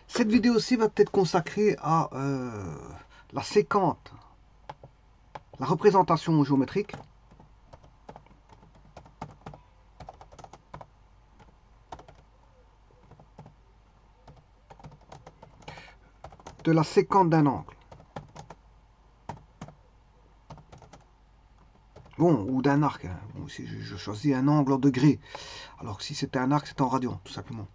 Cette vidéo-ci va être consacrée à la séquente, la représentation géométrique de la séquente d'un angle. Bon, ou d'un arc. Hein. Bon, si je choisis un angle en degrés, alors que si c'était un arc, c'est en radian, tout simplement.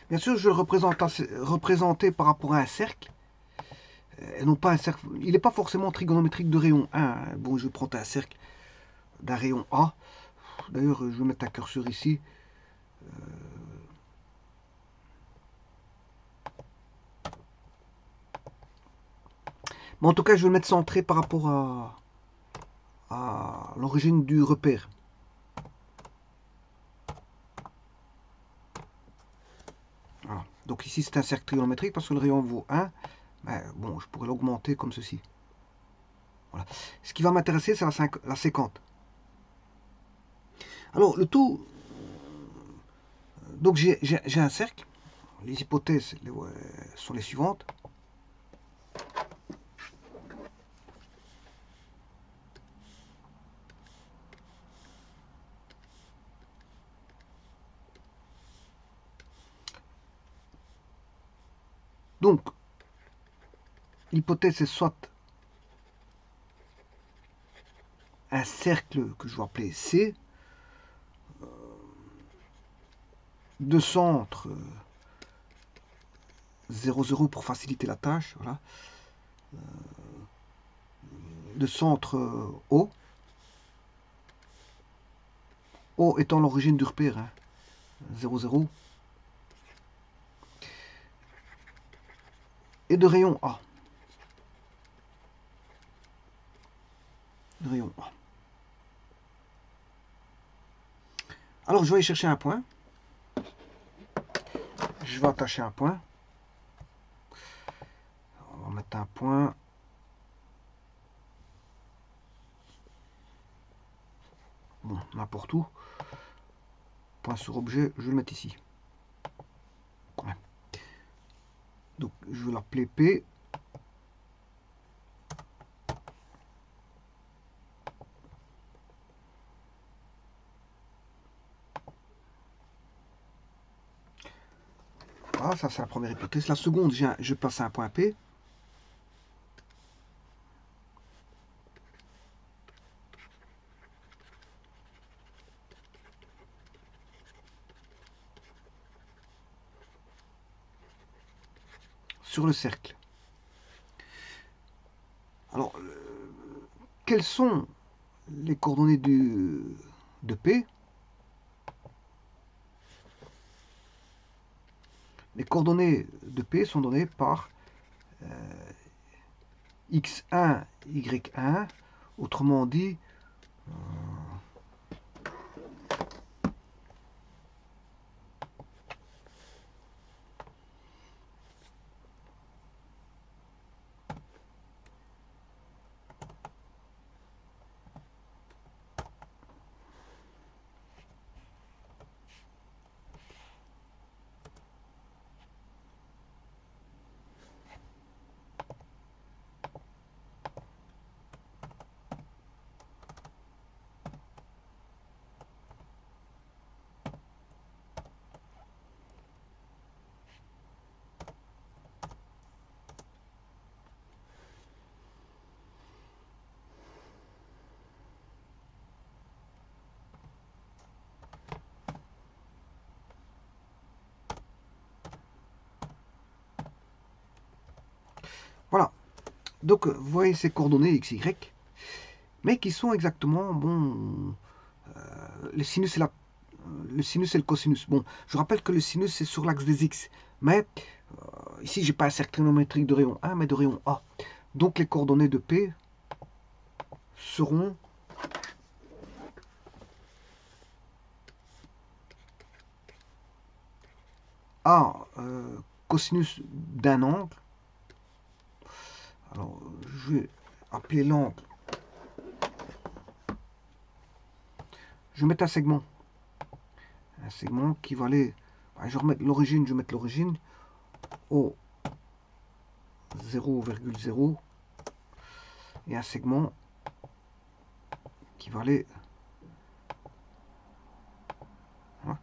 Bien sûr, je vais le représenter par rapport à un cercle, et non pas un cercle. Il n'est pas forcément trigonométrique de rayon 1. Hein. Bon, je prends un cercle d'un rayon A. D'ailleurs, je vais mettre un curseur ici. Mais en tout cas, je vais le mettre centré par rapport à l'origine du repère. Voilà. Donc ici, c'est un cercle trigonométrique parce que le rayon vaut 1. Mais bon, je pourrais l'augmenter comme ceci. Voilà. Ce qui va m'intéresser, c'est la séquente. Alors, le tout... Donc, j'ai un cercle. Les hypothèses sont les suivantes. Donc, l'hypothèse est soit un cercle que je vais appeler C, de centre 0, 0 pour faciliter la tâche, voilà, de centre O, O étant l'origine du repère, hein, 0, 0, et de rayon A. De rayon A. Alors, je vais aller chercher un point. Je vais attacher un point. On va mettre un point. Bon, n'importe où. Point sur objet, je vais le mettre ici. Ouais. Donc, je vais l'appeler P. Voilà, ça c'est la première hypothèse. La seconde, je passe à un point P. Sur le cercle. Alors, quelles sont les coordonnées de P? Les coordonnées de P sont données par x1, y1, autrement dit, voilà. Donc, vous voyez ces coordonnées x, y, mais qui sont exactement, bon, le sinus et le cosinus. Bon, je rappelle que le sinus c'est sur l'axe des x, mais ici j'ai pas un cercle trigonométrique de rayon 1, mais de rayon A. Donc les coordonnées de P seront A cosinus d'un angle. Alors, je vais appeler l'angle. Je vais mettre un segment. Un segment qui va aller. Je vais remettre l'origine, je vais mettre l'origine au 0,0 et un segment qui va aller. Voilà.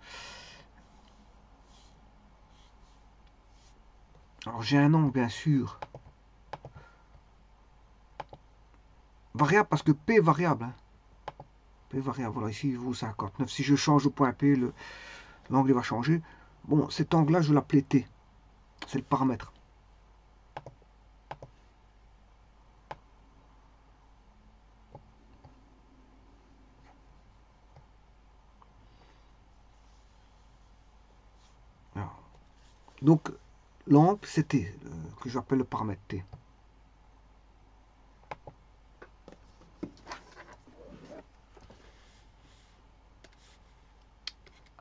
Alors j'ai un angle bien sûr variable parce que P est variable. Hein. P est variable. Voilà, ici il vaut 59. Si je change au point P, l'angle va changer. Bon, cet angle-là, je vais l'appeler T. C'est le paramètre. Alors, donc, l'angle, c'est T, que j'appelle le paramètre T.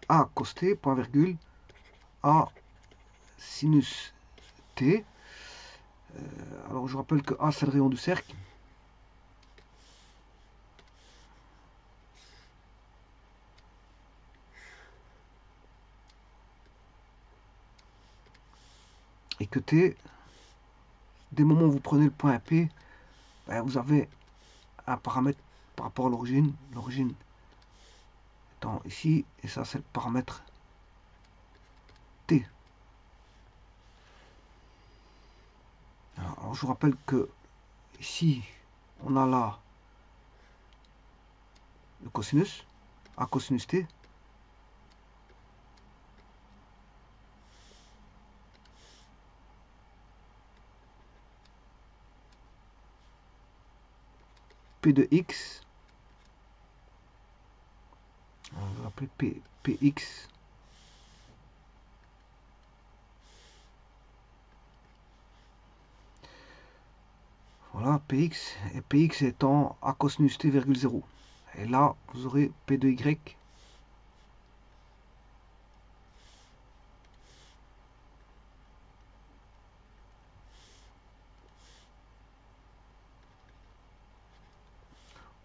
A cos T, point virgule, A sinus T. Alors, je rappelle que A, c'est le rayon du cercle. Et que T, dès le moment où vous prenez le point P, ben, vous avez un paramètre par rapport à l'origine. L'origine étant ici, et ça, c'est le paramètre T. Alors, je vous rappelle que ici, on a là le cosinus, A cosinus T. P de X, on va appeler Px. Voilà, Px, et Px étant A cosinus T, 0. Et là, vous aurez P de Y.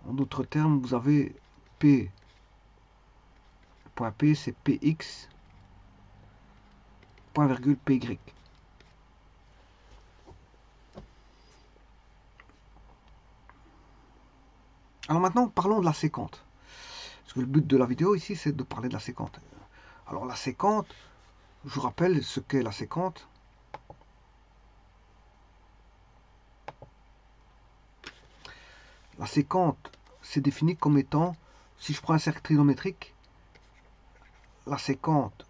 En d'autres termes, vous avez P, point P, c'est Px, point virgule Py. Alors maintenant, parlons de la séquente. Parce que le but de la vidéo ici, c'est de parler de la séquente. Alors la séquente, je vous rappelle ce qu'est la séquente. La séquente, c'est défini comme étant, si je prends un cercle trigonométrique, la séquente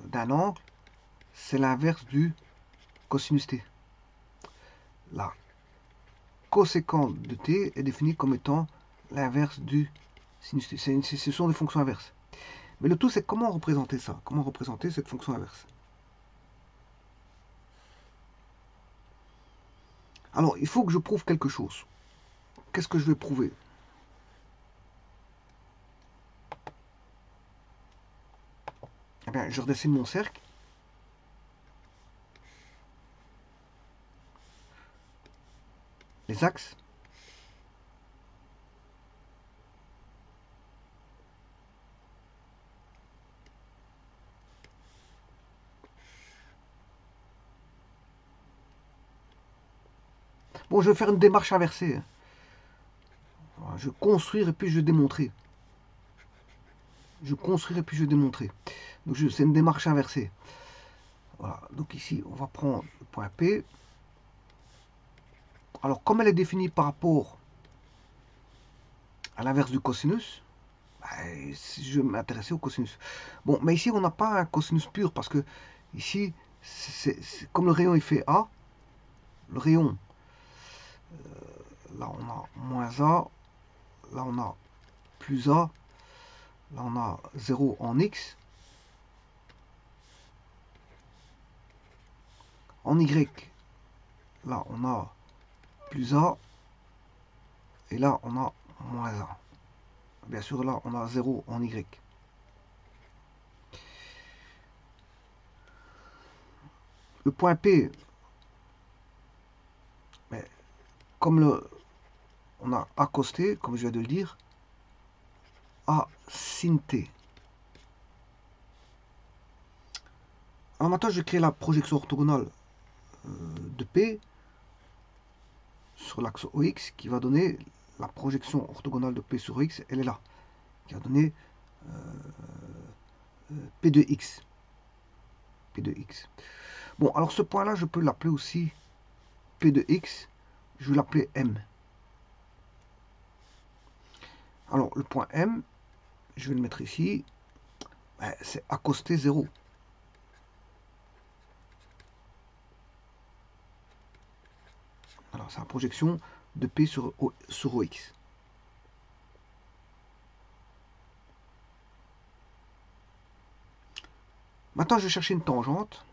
d'un angle, c'est l'inverse du cosinus t. La coséquente de t est définie comme étant l'inverse du sinus t. Ce sont des fonctions inverses. Mais le tout, c'est comment représenter ça. Comment représenter cette fonction inverse. Alors, il faut que je prouve quelque chose. Qu'est-ce que je vais prouver? Eh bien, je redessine mon cercle. Les axes. Bon, je vais faire une démarche inversée. Je vais construire et puis je vais démontrer. Je construire et puis je vais démontrer. Donc c'est une démarche inversée. Voilà. Donc ici, on va prendre le point P. Alors, comme elle est définie par rapport à l'inverse du cosinus, je vais m'intéresser au cosinus. Bon, mais ici, on n'a pas un cosinus pur parce que ici, comme le rayon il fait A, le rayon, là on a moins A, là on a plus A, là on a 0 en X. En Y, là on a plus A, et là on a moins A. Bien sûr, là on a 0 en Y. Le point P, comme on a A cos t, comme je viens de le dire, A sin t. Alors maintenant, je vais créer la projection orthogonale de P sur l'axe OX qui va donner la projection orthogonale de P sur OX, elle est là, qui va donner P de X. P de X. Bon, alors ce point-là, je peux l'appeler aussi P de X, je vais l'appeler M. Alors le point M, je vais le mettre ici, c'est A cos t 0. Alors c'est la projection de P sur OX. Maintenant, je vais chercher une tangente.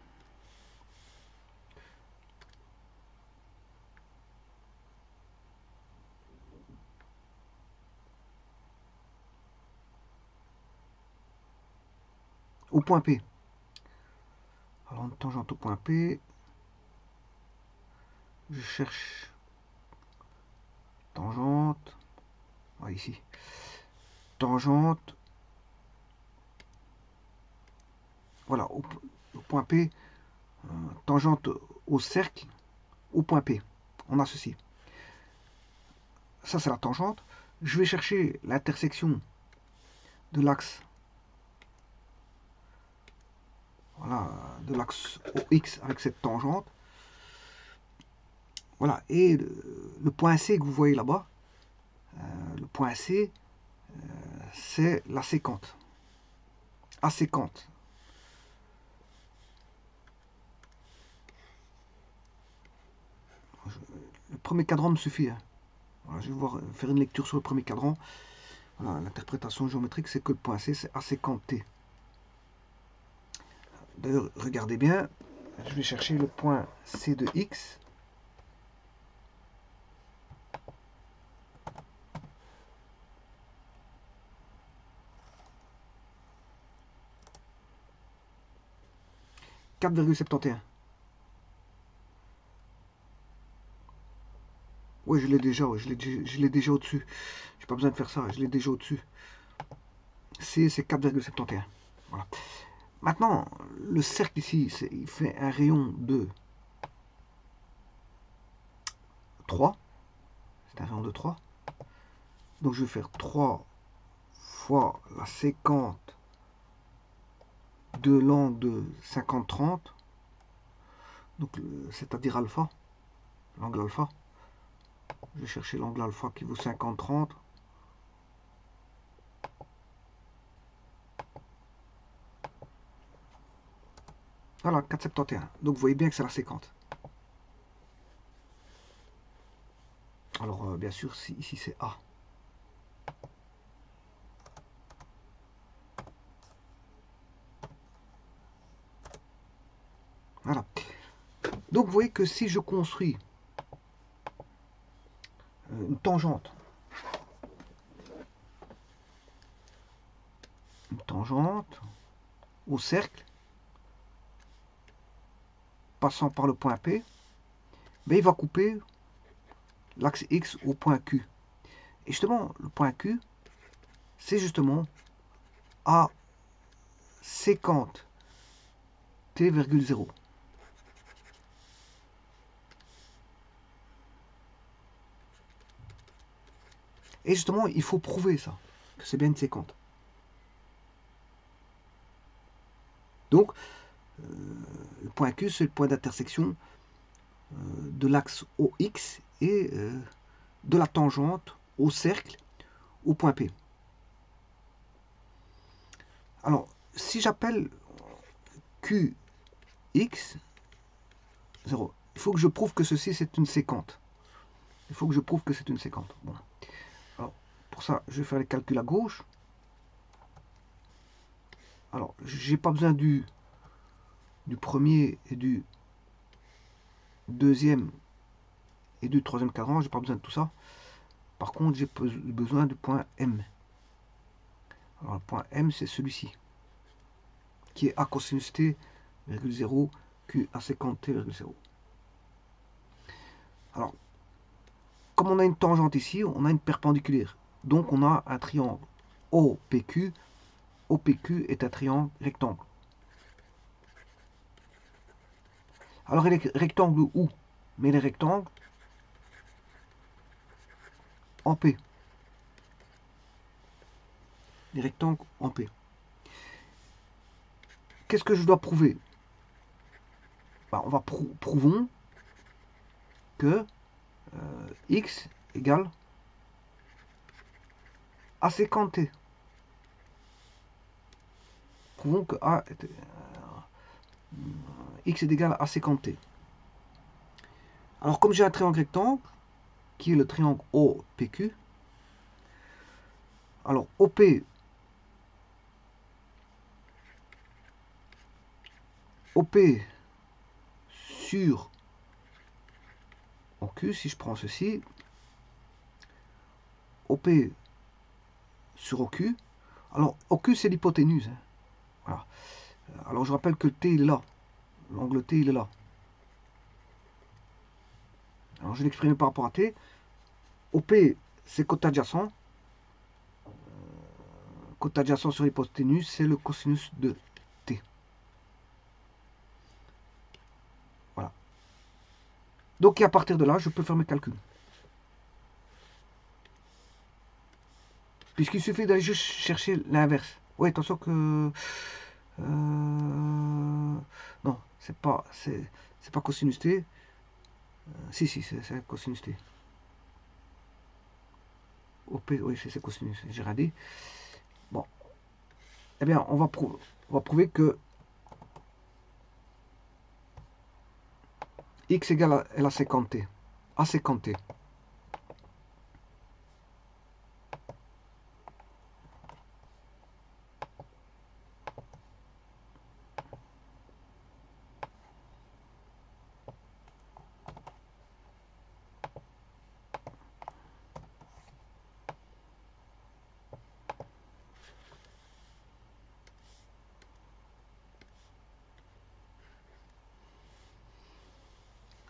Au point P. Alors, une tangente au point P. Je cherche tangente. Ah, ici. Tangente. Voilà, au point P. Tangente au cercle au point P. On a ceci. Ça, c'est la tangente. Je vais chercher l'intersection de l'axe. Voilà, de l'axe OX avec cette tangente. Voilà, et le point C que vous voyez là-bas, le point C, c'est la séquente. Aséquente. Le premier cadran me suffit. Hein. Voilà, je vais faire une lecture sur le premier cadran. Voilà, l'interprétation géométrique, c'est que le point C, c'est aséquente T. D'ailleurs, regardez bien, je vais chercher le point C de X. « 4,71. Oui, je l'ai déjà, ouais, je l'ai déjà au-dessus. J'ai pas besoin de faire ça, je l'ai déjà au-dessus. C, c'est 4,71. Voilà. Maintenant, le cercle ici, il fait un rayon de 3. C'est un rayon de 3. Donc je vais faire 3 fois la séquente de l'angle de 50-30. Donc c'est-à-dire alpha, l'angle alpha. Je vais chercher l'angle alpha qui vaut 50-30. Voilà, 4,71. Donc vous voyez bien que c'est la séquente. Alors bien sûr, ici c'est A. Voilà. Donc vous voyez que si je construis une tangente au cercle, passant par le point P, ben, il va couper l'axe X au point Q. Et justement, le point Q, c'est justement A séquente T, 0. Et justement, il faut prouver ça, que c'est bien une séquente. Donc, le point Q, c'est le point d'intersection de l'axe OX et de la tangente au cercle au point P. Alors, si j'appelle QX 0, il faut que je prouve que ceci c'est une séquente. Il faut que je prouve que c'est une séquente. Bon. Alors, pour ça, je vais faire les calculs à gauche. Alors, j'ai pas besoin du premier et du deuxième et du troisième cadran, j'ai pas besoin de tout ça. Par contre, j'ai besoin du point M. Alors, le point M, c'est celui-ci, qui est A cosinus T, 0, Q A séquente T, 0. Alors, comme on a une tangente ici, on a une perpendiculaire. Donc on a un triangle OPQ. OPQ est un triangle rectangle. Alors il est rectangle où? Mais les rectangles en P. Les rectangles en P. Qu'est-ce que je dois prouver? Ben, on va prouvons que x égale a sécant t. Prouvons que x est égal à a sécant t. Alors comme j'ai un triangle rectangle, qui est le triangle OPQ, alors OP sur OQ, si je prends ceci, OP sur OQ, alors OQ c'est l'hypoténuse. Hein. Voilà. Alors je rappelle que T il est là, l'angle T il est là. Alors je vais l'exprimer par rapport à T. OP c'est côté adjacent. Côté adjacent sur l'hypoténuse c'est le cosinus de T. Voilà. Donc à partir de là je peux faire mes calculs. Puisqu'il suffit d'aller juste chercher l'inverse. Oui, attention que... non, c'est pas cosinus t. Si, c'est cosinus t. OP, oui, c'est cosinus, j'ai radé. Bon. Eh bien, on va prouver que x égale à la sécante t. A sécante t.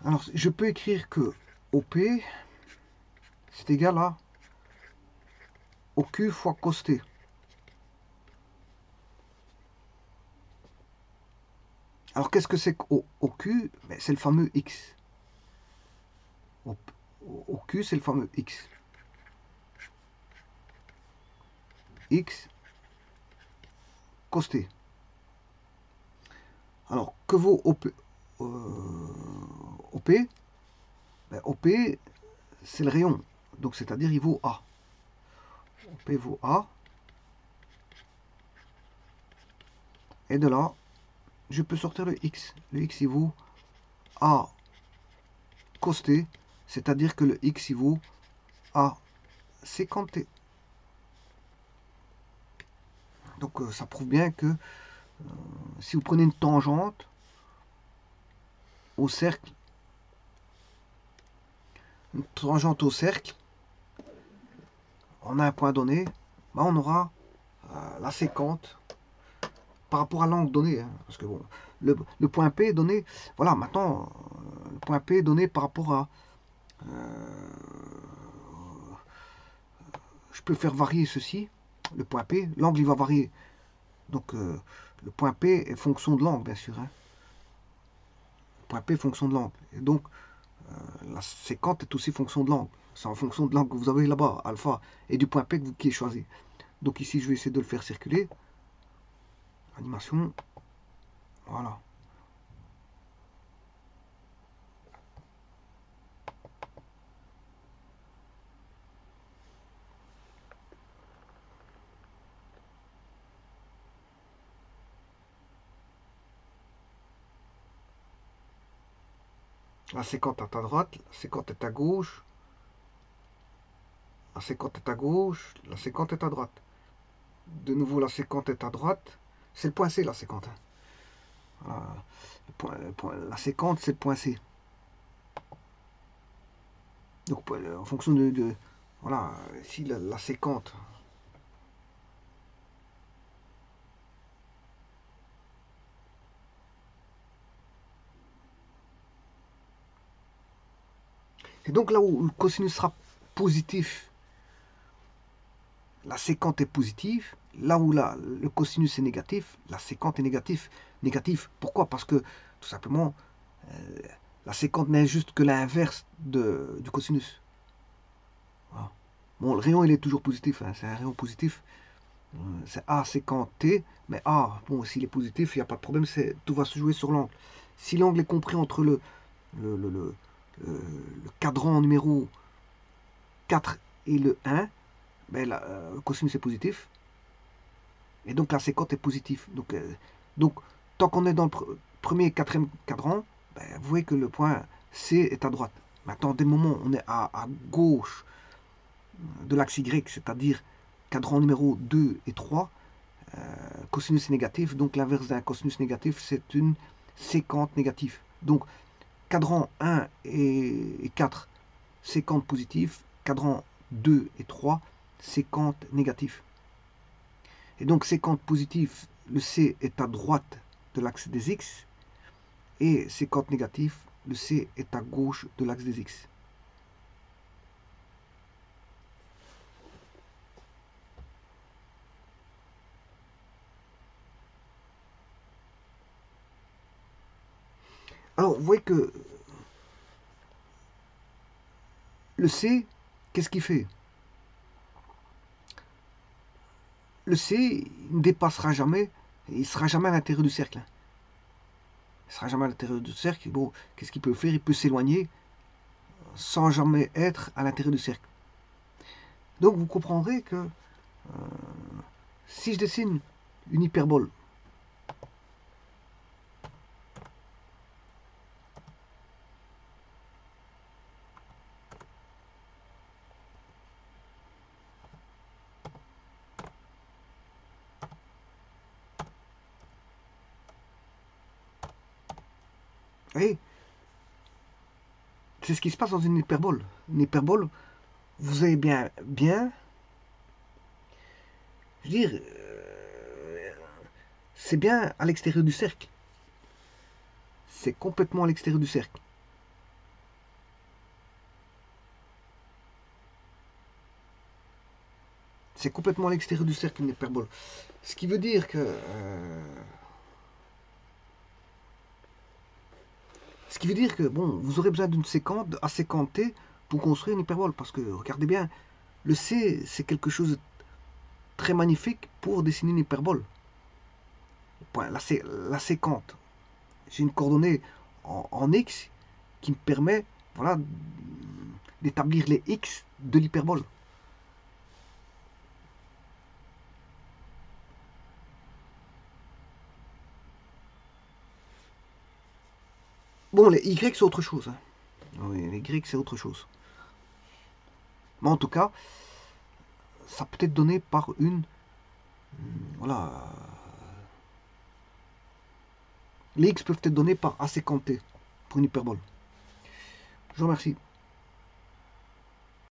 Alors, je peux écrire que OP, c'est égal à OQ fois cos t. Alors, qu'est-ce que c'est qu'OQ? Ben, c'est le fameux X. OQ, c'est le fameux X. X cos t. Alors, que vaut OP? OP, ben, OP, c'est le rayon. Donc, c'est-à-dire, il vaut A. OP vaut A. Et de là, je peux sortir le X. Le X, il vaut A cos t. C'est-à-dire que le X, il vaut A sécant t. Donc, ça prouve bien que si vous prenez une tangente au cercle, on a un point donné, ben on aura la séquente par rapport à l'angle donné. Hein, parce que bon, le point P est donné. Voilà, maintenant, le point P est donné par rapport à. Je peux faire varier ceci, le point P. L'angle, il va varier. Donc, le point P est fonction de l'angle, bien sûr. Hein. Le point P est fonction de l'angle. Et donc, la séquente est aussi fonction de l'angle. C'est en fonction de l'angle que vous avez là-bas, alpha, et du point P qui est choisi. Donc ici, je vais essayer de le faire circuler. Animation. Voilà. La séquente est à droite, la séquente est à gauche, la séquente est à gauche, la séquente est à droite. De nouveau, la séquente est à droite. C'est le point C, la séquente. Voilà. La séquente, c'est le point C. Donc, en fonction voilà, ici, la séquente. Et donc là où le cosinus sera positif, la séquente est positive. Là où le cosinus est négatif, la séquente est négative. Pourquoi? Parce que tout simplement, la séquente n'est juste que l'inverse du cosinus. Voilà. Bon, le rayon il est toujours positif, hein, c'est un rayon positif. C'est A séquente T, mais A, bon, s'il est positif, il n'y a pas de problème, tout va se jouer sur l'angle. Si l'angle est compris entre le cadran numéro 4 et le 1, ben, le cosinus est positif. Et donc la séquente est positive. Donc tant qu'on est dans le premier et quatrième cadran, ben, vous voyez que le point C est à droite. Maintenant, dès le moment où on est à gauche de l'axe Y, c'est-à-dire cadran numéro 2 et 3, cosinus est négatif. Donc l'inverse d'un cosinus négatif, c'est une séquente négative. Donc cadran 1 et 4, séquente positive. Cadran 2 et 3, séquente négative. Et donc séquente positive, le C est à droite de l'axe des X. Et séquente négative, le C est à gauche de l'axe des X. Alors, vous voyez que le C, qu'est-ce qu'il fait? Le C ne dépassera jamais, il ne sera jamais à l'intérieur du cercle. Il ne sera jamais à l'intérieur du cercle. Bon, qu'est-ce qu'il peut faire? Il peut s'éloigner sans jamais être à l'intérieur du cercle. Donc, vous comprendrez que si je dessine une hyperbole, vous voyez, c'est ce qui se passe dans une hyperbole. Une hyperbole, vous avez bien, je veux dire, c'est bien à l'extérieur du cercle. C'est complètement à l'extérieur du cercle. C'est complètement à l'extérieur du cercle une hyperbole. Ce qui veut dire que bon, vous aurez besoin d'une séquence à séquenter pour construire une hyperbole. Parce que regardez bien, le C c'est quelque chose de très magnifique pour dessiner une hyperbole. La séquente, j'ai une coordonnée en X qui me permet, voilà, d'établir les X de l'hyperbole. Bon, les Y c'est autre chose. Hein. Oui, les Y c'est autre chose. Mais en tout cas, ça peut être donné par une, voilà, les X peuvent être donnés par A séquenté pour une hyperbole. Je vous remercie.